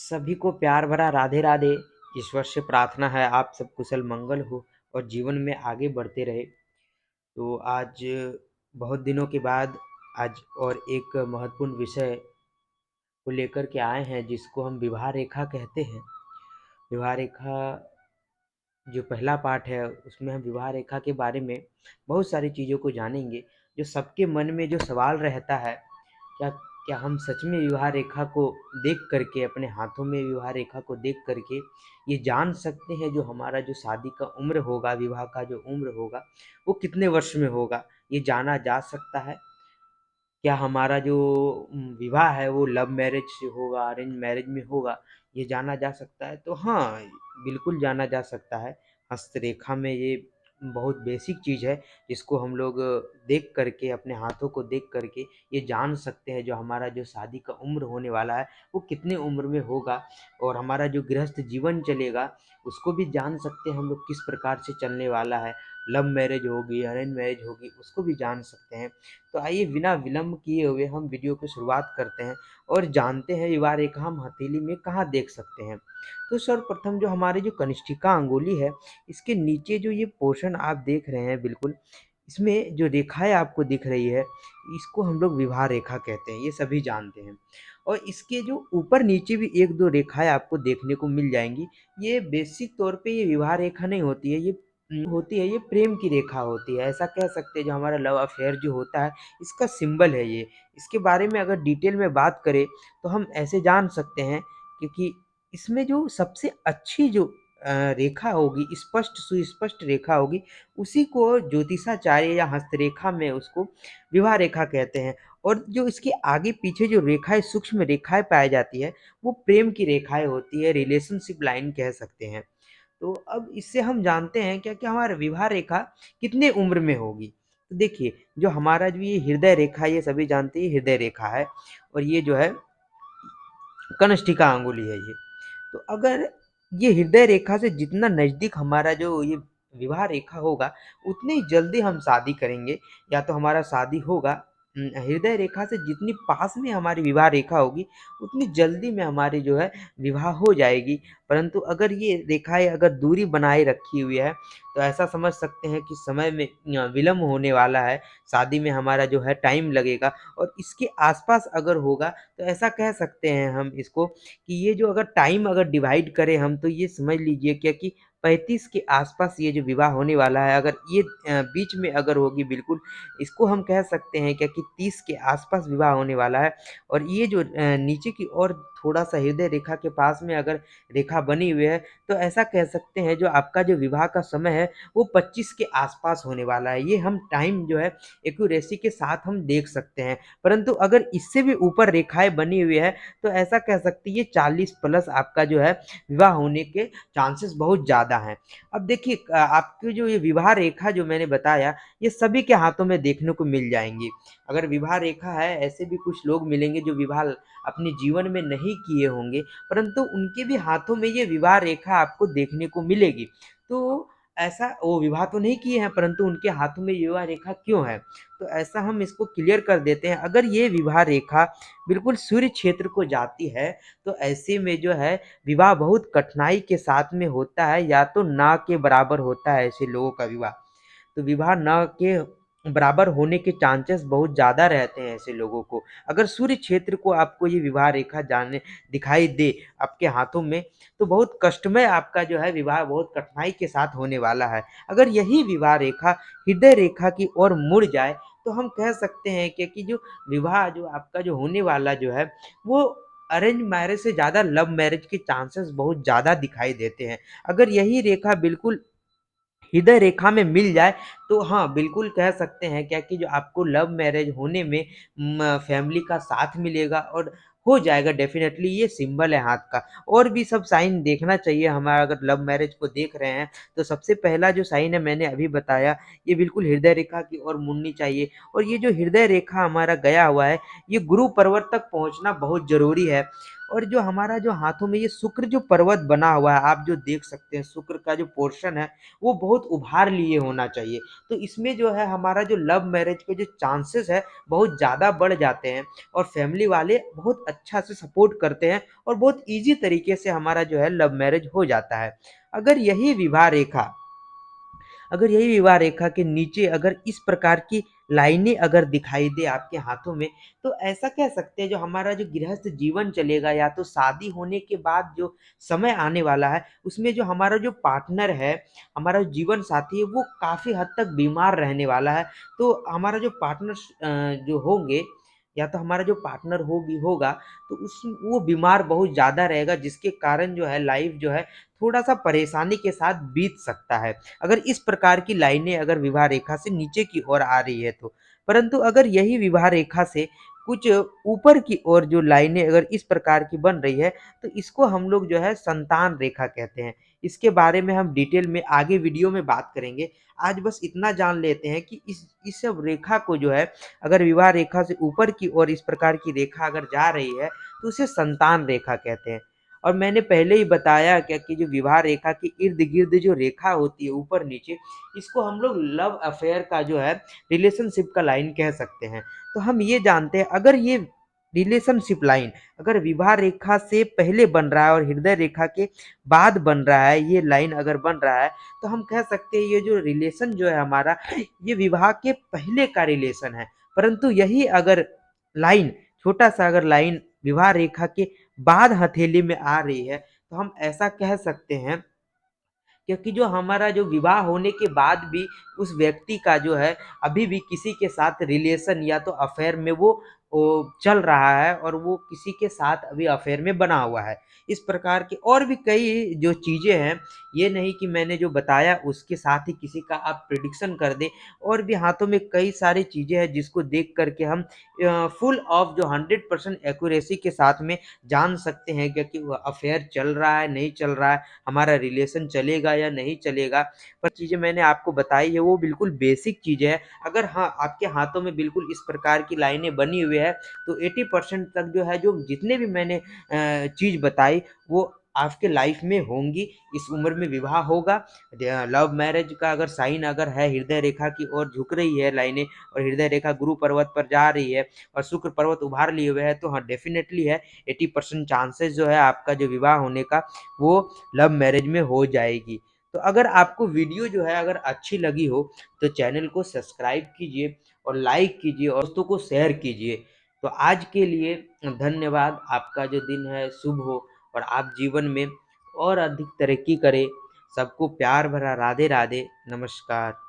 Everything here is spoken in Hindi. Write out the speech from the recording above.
सभी को प्यार भरा राधे राधे। ईश्वर से प्रार्थना है आप सब कुशल मंगल हो और जीवन में आगे बढ़ते रहे। तो आज बहुत दिनों के बाद आज और एक महत्वपूर्ण विषय को लेकर के आए हैं जिसको हम विवाह रेखा कहते हैं। विवाह रेखा जो पहला पार्ट है उसमें हम विवाह रेखा के बारे में बहुत सारी चीज़ों को जानेंगे। जो सबके मन में जो सवाल रहता है, क्या क्या हम सच में विवाह रेखा को देख करके, अपने हाथों में विवाह रेखा को देख करके ये जान सकते हैं जो हमारा जो शादी का उम्र होगा, विवाह का जो उम्र होगा वो कितने वर्ष में होगा, ये जाना जा सकता है। क्या हमारा जो विवाह है वो लव मैरिज से होगा, अरेंज मैरिज में होगा, ये जाना जा सकता है। तो हाँ, बिल्कुल जाना जा सकता है। हस्तरेखा में ये बहुत बेसिक चीज़ है जिसको हम लोग देख करके, अपने हाथों को देख करके ये जान सकते हैं जो हमारा जो शादी का उम्र होने वाला है वो कितने उम्र में होगा, और हमारा जो गृहस्थ जीवन चलेगा उसको भी जान सकते हैं हम लोग किस प्रकार से चलने वाला है। लव मैरिज होगी, अरेंज मैरिज होगी, उसको भी जान सकते हैं। तो आइए बिना विलंब किए हुए हम वीडियो की शुरुआत करते हैं और जानते हैं विवाह रेखा हम हथेली में कहाँ देख सकते हैं। तो सर्वप्रथम जो हमारी जो कनिष्ठिका अंगुली है, इसके नीचे जो ये पोर्शन आप देख रहे हैं, बिल्कुल इसमें जो रेखाएं आपको दिख रही है, इसको हम लोग विवाह रेखा कहते हैं, ये सभी जानते हैं। और इसके जो ऊपर नीचे भी एक दो रेखाएं आपको देखने को मिल जाएंगी। ये बेसिक तौर पे ये विवाह रेखा नहीं होती है, ये होती है, ये प्रेम की रेखा होती है, ऐसा कह सकते हैं। जो हमारा लव अफेयर जो होता है, इसका सिंबल है ये। इसके बारे में अगर डिटेल में बात करें तो हम ऐसे जान सकते हैं, क्योंकि इसमें जो सबसे अच्छी जो रेखा होगी, स्पष्ट सुस्पष्ट रेखा होगी, उसी को ज्योतिषाचार्य या हस्तरेखा में उसको विवाह रेखा कहते हैं। और जो इसके आगे पीछे जो रेखाएं, सूक्ष्म रेखाएं पाई जाती है, वो प्रेम की रेखाएं होती है, रिलेशनशिप लाइन कह सकते हैं। तो अब इससे हम जानते हैं क्या कि हमारा विवाह रेखा कितने उम्र में होगी। तो देखिए, जो हमारा जो ये हृदय रेखा, ये सभी जानते हैं हृदय रेखा है, और ये जो है कनिष्ठिका अंगुली है ये। तो अगर ये हृदय रेखा से जितना नज़दीक हमारा जो ये विवाह रेखा होगा, उतनी ही जल्दी हम शादी करेंगे, या तो हमारा शादी होगा। हृदय रेखा से जितनी पास में हमारी विवाह रेखा होगी, उतनी जल्दी में हमारी जो है विवाह हो जाएगी। परंतु अगर ये रेखाएँ अगर दूरी बनाए रखी हुई है, तो ऐसा समझ सकते हैं कि समय में विलम्ब होने वाला है, शादी में हमारा जो है टाइम लगेगा। और इसके आस-पास अगर होगा, तो ऐसा कह सकते हैं हम इसको कि ये जो अगर टाइम अगर डिवाइड करें हम, तो ये समझ लीजिए क्या कि 35 के आसपास ये जो विवाह होने वाला है, अगर ये बीच में अगर होगी, बिल्कुल इसको हम कह सकते हैं क्या कि 30 के आसपास विवाह होने वाला है। और ये जो नीचे की ओर थोड़ा-सा हृदय रेखा के पास में अगर रेखा बनी हुई है, तो ऐसा कह सकते हैं जो आपका जो विवाह का समय है वो 25 के आसपास होने वाला है। ये हम टाइम जो है एक्यूरेसी के साथ हम देख सकते हैं। परंतु अगर इससे भी ऊपर रेखाएँ बनी हुई है, तो ऐसा कह सकते हैं ये 40 प्लस आपका जो है विवाह होने के चांसेस बहुत ज़्यादा हैं। अब देखिए, आपकी जो ये विवाह रेखा जो मैंने बताया, ये सभी के हाथों में देखने को मिल जाएँगी। अगर विवाह रेखा है, ऐसे भी कुछ लोग मिलेंगे जो विवाह अपने जीवन में नहीं किए होंगे, परंतु उनके भी हाथों में ये विवाह रेखा आपको देखने को मिलेगी। तो ऐसा, वो विवाह तो नहीं किए हैं परंतु उनके हाथों में विवाह रेखा क्यों है? तो ऐसा हम इसको क्लियर कर देते हैं। अगर ये विवाह रेखा बिल्कुल सूर्य क्षेत्र को जाती है, तो ऐसे में जो है विवाह बहुत कठिनाई के साथ में होता है, या तो ना के बराबर होता है ऐसे लोगों का विवाह। तो विवाह ना के बराबर होने के चांसेस बहुत ज़्यादा रहते हैं ऐसे लोगों को। अगर सूर्य क्षेत्र को आपको ये विवाह रेखा जाने दिखाई दे आपके हाथों में, तो बहुत कष्टमय आपका जो है विवाह बहुत कठिनाई के साथ होने वाला है। अगर यही विवाह रेखा हृदय रेखा की ओर मुड़ जाए, तो हम कह सकते हैं कि जो विवाह जो आपका जो होने वाला जो है, वो अरेंज मैरिज से ज़्यादा लव मैरिज के चांसेस बहुत ज़्यादा दिखाई देते हैं। अगर यही रेखा बिल्कुल हृदय रेखा में मिल जाए, तो हाँ, बिल्कुल कह सकते हैं क्या कि जो आपको लव मैरिज होने में फैमिली का साथ मिलेगा, और हो जाएगा डेफ़िनेटली, ये सिंबल है हाथ का। और भी सब साइन देखना चाहिए हमारा, अगर लव मैरिज को देख रहे हैं, तो सबसे पहला जो साइन है मैंने अभी बताया, ये बिल्कुल हृदय रेखा की ओर मुड़नी चाहिए। और ये जो हृदय रेखा हमारा गया हुआ है, ये गुरु पर्वत तक पहुँचना बहुत ज़रूरी है। और जो हमारा जो हाथों में ये शुक्र जो पर्वत बना हुआ है, आप जो देख सकते हैं शुक्र का जो पोर्शन है, वो बहुत उभार लिए होना चाहिए। तो इसमें जो है हमारा जो लव मैरिज के जो चांसेस है, बहुत ज़्यादा बढ़ जाते हैं और फैमिली वाले बहुत अच्छा से सपोर्ट करते हैं और बहुत ईज़ी तरीके से हमारा जो है लव मैरिज हो जाता है। अगर यही विवाह रेखा अगर यही विवाह रेखा के नीचे अगर इस प्रकार की लाइनें अगर दिखाई दे आपके हाथों में, तो ऐसा कह सकते हैं जो हमारा जो गृहस्थ जीवन चलेगा या तो शादी होने के बाद जो समय आने वाला है, उसमें जो हमारा जो पार्टनर है, हमारा जीवन साथी है, वो काफ़ी हद तक बीमार रहने वाला है। तो हमारा जो पार्टनर्स जो होंगे या तो हमारा जो पार्टनर होगा, तो उस वो बीमार बहुत ज़्यादा रहेगा, जिसके कारण जो है लाइफ़ जो है थोड़ा-सा परेशानी के साथ बीत सकता है। अगर इस प्रकार की लाइनें अगर विवाह रेखा से नीचे की ओर आ रही है तो। परंतु अगर यही विवाह रेखा से कुछ ऊपर की ओर जो लाइनें अगर इस प्रकार की बन रही है, तो इसको हम लोग जो है संतान रेखा कहते हैं। इसके बारे में हम डिटेल में आगे वीडियो में बात करेंगे। आज बस इतना जान लेते हैं कि इस सब रेखा को जो है अगर विवाह रेखा से ऊपर की ओर इस प्रकार की रेखा अगर जा रही है, तो उसे संतान रेखा कहते हैं। और मैंने पहले ही बताया क्या कि जो विवाह रेखा के इर्द-गिर्द जो रेखा होती है ऊपर-नीचे, इसको हम लोग लव अफेयर का जो है रिलेशनशिप का लाइन कह सकते हैं। तो हम ये जानते हैं अगर ये रिलेशनशिप लाइन अगर विवाह रेखा से पहले बन रहा है और हृदय रेखा के बाद बन रहा है, ये लाइन अगर बन रहा है, तो हम कह सकते हैं ये जो रिलेशन जो है हमारा, ये विवाह के पहले का रिलेशन है। परंतु यही अगर लाइन छोटा-सा अगर लाइन विवाह रेखा के बाद हथेली में आ रही है, तो हम ऐसा कह सकते हैं क्योंकि जो हमारा जो विवाह होने के बाद भी उस व्यक्ति का जो है अभी भी किसी के साथ रिलेशन या तो अफ़ेयर में वो चल रहा है और वो किसी के साथ अभी अफ़ेयर में बना हुआ है। इस प्रकार के और भी कई जो चीज़ें हैं, ये नहीं कि मैंने जो बताया उसके साथ ही किसी का आप प्रेडिक्शन कर दें। और भी हाथों में कई सारी चीज़ें हैं जिसको देख कर के हम फुल ऑफ जो 100% एक्यूरेसी के साथ में जान सकते हैं कि वो अफ़ेयर चल रहा है, नहीं चल रहा है, हमारा रिलेशन चलेगा या नहीं चलेगा। पर चीज़ें मैंने आपको बताई है वो बिल्कुल बेसिक चीज़ें हैं। अगर हाँ, आपके हाथों में बिल्कुल इस प्रकार की लाइनें बनी हुई है, तो 80% तक जो है जो जितने भी मैंने चीज़ बताई वो आपके लाइफ़ में होंगी। इस उम्र में विवाह होगा। लव मैरिज का अगर साइन अगर है, हृदय रेखा की ओर झुक रही है लाइनें और हृदय रेखा गुरु पर्वत पर जा रही है और शुक्र पर्वत उभार लिए हुए है, तो हाँ, डेफ़िनेटली है 80% चांसेस जो है आपका जो विवाह होने का वो लव मैरिज में हो जाएगी। तो अगर आपको वीडियो जो है अगर अच्छी लगी हो, तो चैनल को सब्सक्राइब कीजिए और लाइक कीजिए और दोस्तों को शेयर कीजिए। तो आज के लिए धन्यवाद। आपका जो दिन है शुभ हो और आप जीवन में और अधिक तरक्की करें। सबको प्यार भरा राधे राधे, नमस्कार।